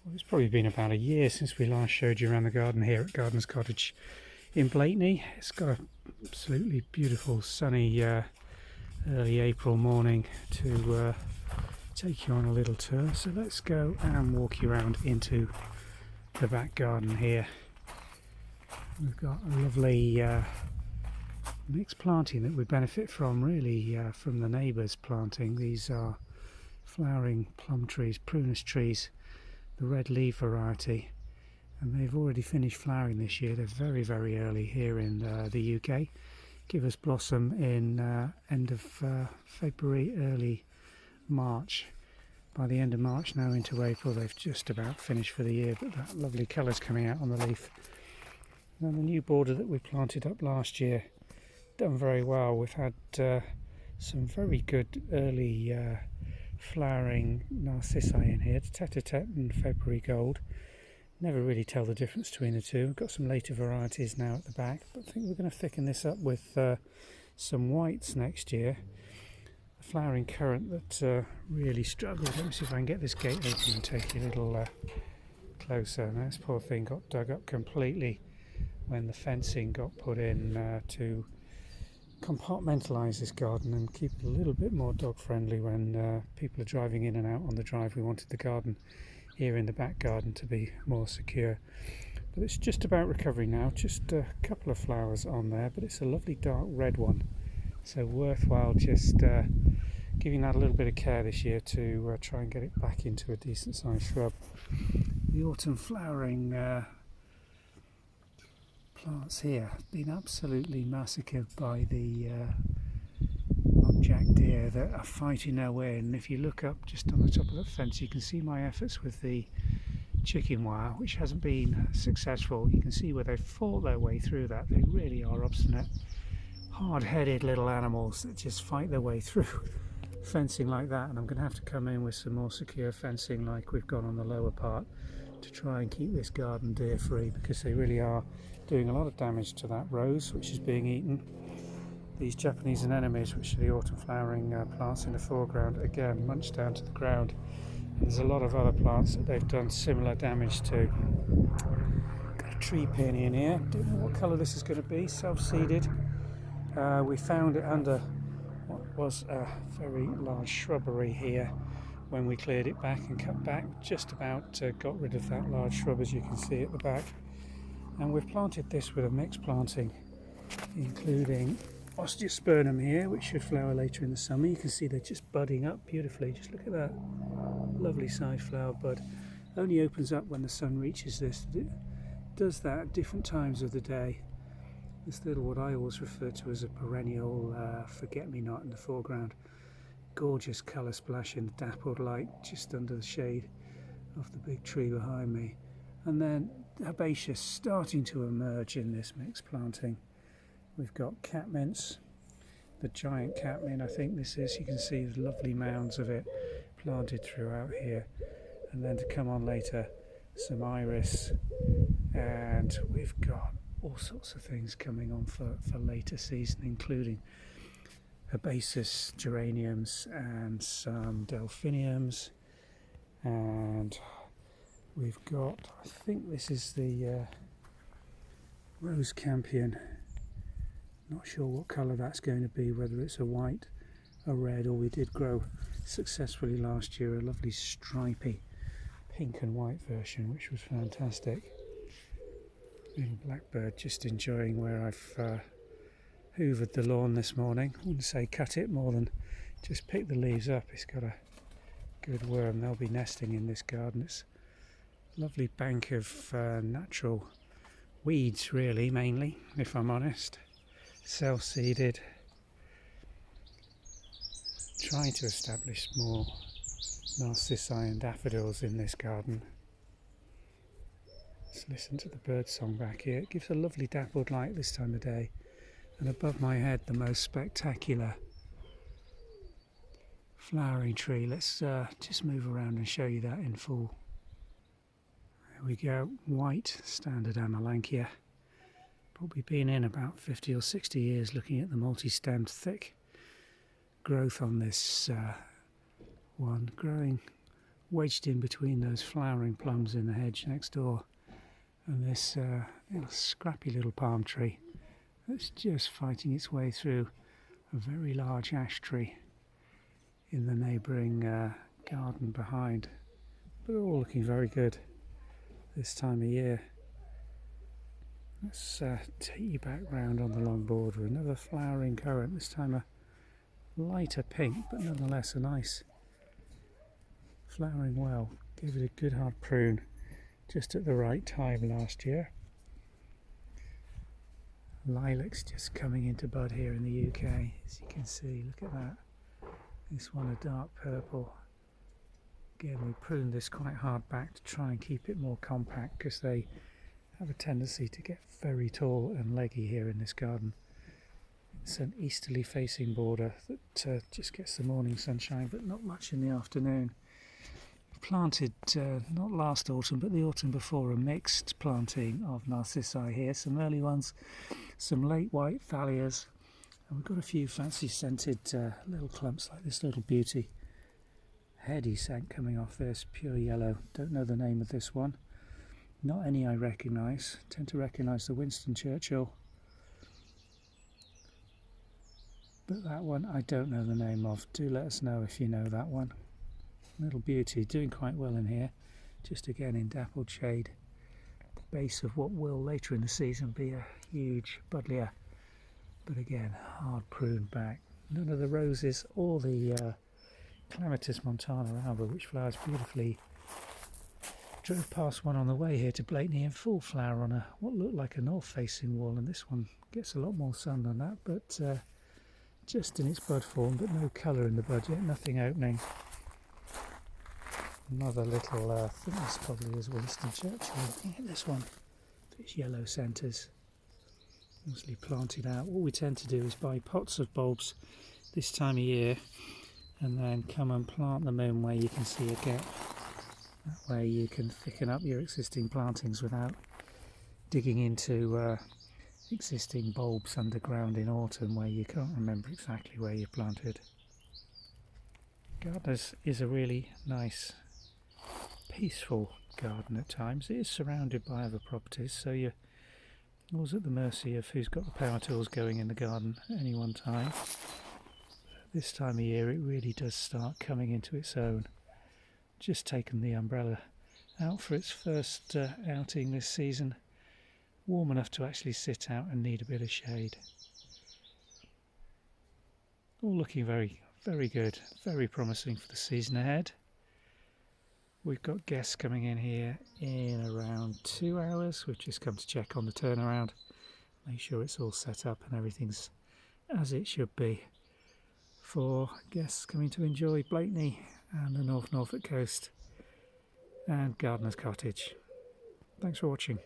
Well, it's probably been about a year since we last showed you around the garden here at Gardeners Cottage in Blakeney. It's got an absolutely beautiful sunny early April morning to take you on a little tour. So let's go and walk you around into the back garden here. We've got a lovely mixed planting that we benefit from, really, from the neighbours planting. These are flowering plum trees, prunus trees, the red leaf variety, and they've already finished flowering this year. They're very, very early here in the UK. Give us blossom in end of February, early March. By the end of March now into April, they've just about finished for the year, but that lovely colour's coming out on the leaf. Now the new border that we planted up last year, done very well. We've had some very good early flowering narcissi in here, tete-a-tete and February gold. Never really tell the difference between the two. We've got some later varieties now at the back, but I think we're going to thicken this up with some whites next year. A flowering currant that really struggled. Let me see if I can get this gate open and take you a little closer. Now, this poor thing got dug up completely when the fencing got put in to compartmentalise this garden and keep it a little bit more dog friendly when people are driving in and out on the drive. We wanted the garden here in the back garden to be more secure, but it's just about recovering now. Just a couple of flowers on there, but it's a lovely dark red one, so worthwhile just giving that a little bit of care this year to try and get it back into a decent sized shrub. The autumn flowering plants here have been absolutely massacred by the muntjac deer that are fighting their way in. And if you look up just on the top of the fence, you can see my efforts with the chicken wire, which hasn't been successful. You can see where they've fought their way through that. They really are obstinate, hard-headed little animals that just fight their way through fencing like that. And I'm going to have to come in with some more secure fencing like we've got on the lower part to try and keep this garden deer free, because they really are doing a lot of damage to that rose which is being eaten. These Japanese anemones, which are the autumn flowering plants in the foreground, again munched down to the ground. And there's a lot of other plants that they've done similar damage to. Got a tree peony in here. Don't know what colour this is going to be. Self-seeded. We found it under what was a very large shrubbery here when we cleared it back and cut back. Just about got rid of that large shrub, as you can see at the back. And we've planted this with a mixed planting, including osteospermum here, which should flower later in the summer. You can see they're just budding up beautifully. Just look at that lovely size flower bud. Only opens up when the sun reaches this. It does that at different times of the day. This little, what I always refer to as a perennial forget-me-not in the foreground. Gorgeous colour splash in the dappled light just under the shade of the big tree behind me. And then herbaceous starting to emerge in this mixed planting. We've got catmints, the giant catmint I think this is. You can see the lovely mounds of it planted throughout here. And then to come on later, some iris, and we've got all sorts of things coming on for later season, including herbaceous geraniums and some delphiniums, and we've got, I think this is the rose campion. Not sure what colour that's going to be, whether it's a white, a red, or we did grow successfully last year a lovely stripy pink and white version, which was fantastic. Little blackbird just enjoying where I've hoovered the lawn this morning. I wouldn't say cut it more than just pick the leaves up. It's got a good worm. They'll be nesting in this garden. It's a lovely bank of natural weeds, really, mainly, if I'm honest. Self-seeded. Trying to establish more narcissi and daffodils in this garden. Let's listen to the bird song back here. It gives a lovely dappled light this time of day. And above my head, the most spectacular flowering tree. Let's just move around and show you that in full. There we go. White standard Amelanchier. Probably been in about 50 or 60 years, looking at the multi-stemmed thick growth on this one, growing wedged in between those flowering plums in the hedge next door and this little scrappy little palm tree that's just fighting its way through a very large ash tree in the neighbouring garden behind. But all looking very good this time of year. Let's take you back round on the long border. Another flowering currant, this time a lighter pink, but nonetheless a nice flowering well. Gave it a good hard prune just at the right time last year. Lilacs just coming into bud here in the UK, as you can see. Look at that. This one a dark purple. Again, we pruned this quite hard back to try and keep it more compact because they have a tendency to get very tall and leggy here in this garden. It's an easterly facing border that just gets the morning sunshine but not much in the afternoon. Planted not last autumn but the autumn before a mixed planting of narcissi here, some early ones, some late white thallias, and we've got a few fancy scented little clumps like this little beauty. Heady scent coming off this, pure yellow. Don't know the name of this one. Not any I recognise. Tend to recognise the Winston Churchill. But that one I don't know the name of. Do let us know if you know that one. Little beauty, doing quite well in here. Just again in dappled shade. The base of what will later in the season be a huge buddleia. But again, hard pruned back. None of the roses or the Clematis montana alba, which flowers beautifully. Drove past one on the way here to Blakeney in full flower on a what looked like a north-facing wall, and this one gets a lot more sun than that, but just in its bud form, but no colour in the bud yet, nothing opening. Another little, I think this probably is Winston Churchill. Looking at this one, its yellow centres, mostly planted out. What we tend to do is buy pots of bulbs this time of year and then come and plant them in where you can see a gap. That way you can thicken up your existing plantings without digging into existing bulbs underground in autumn where you can't remember exactly where you planted. Gardeners is a really nice, peaceful garden at times. It is surrounded by other properties, so you're always at the mercy of who's got the power tools going in the garden at any one time. This time of year it really does start coming into its own. Just taken the umbrella out for its first outing this season. Warm enough to actually sit out and need a bit of shade. All looking very, very good, very promising for the season ahead. We've got guests coming in here in around 2 hours. We've just come to check on the turnaround, make sure it's all set up and everything's as it should be for guests coming to enjoy Blakeney and the North Norfolk coast and Gardeners Cottage. Thanks for watching.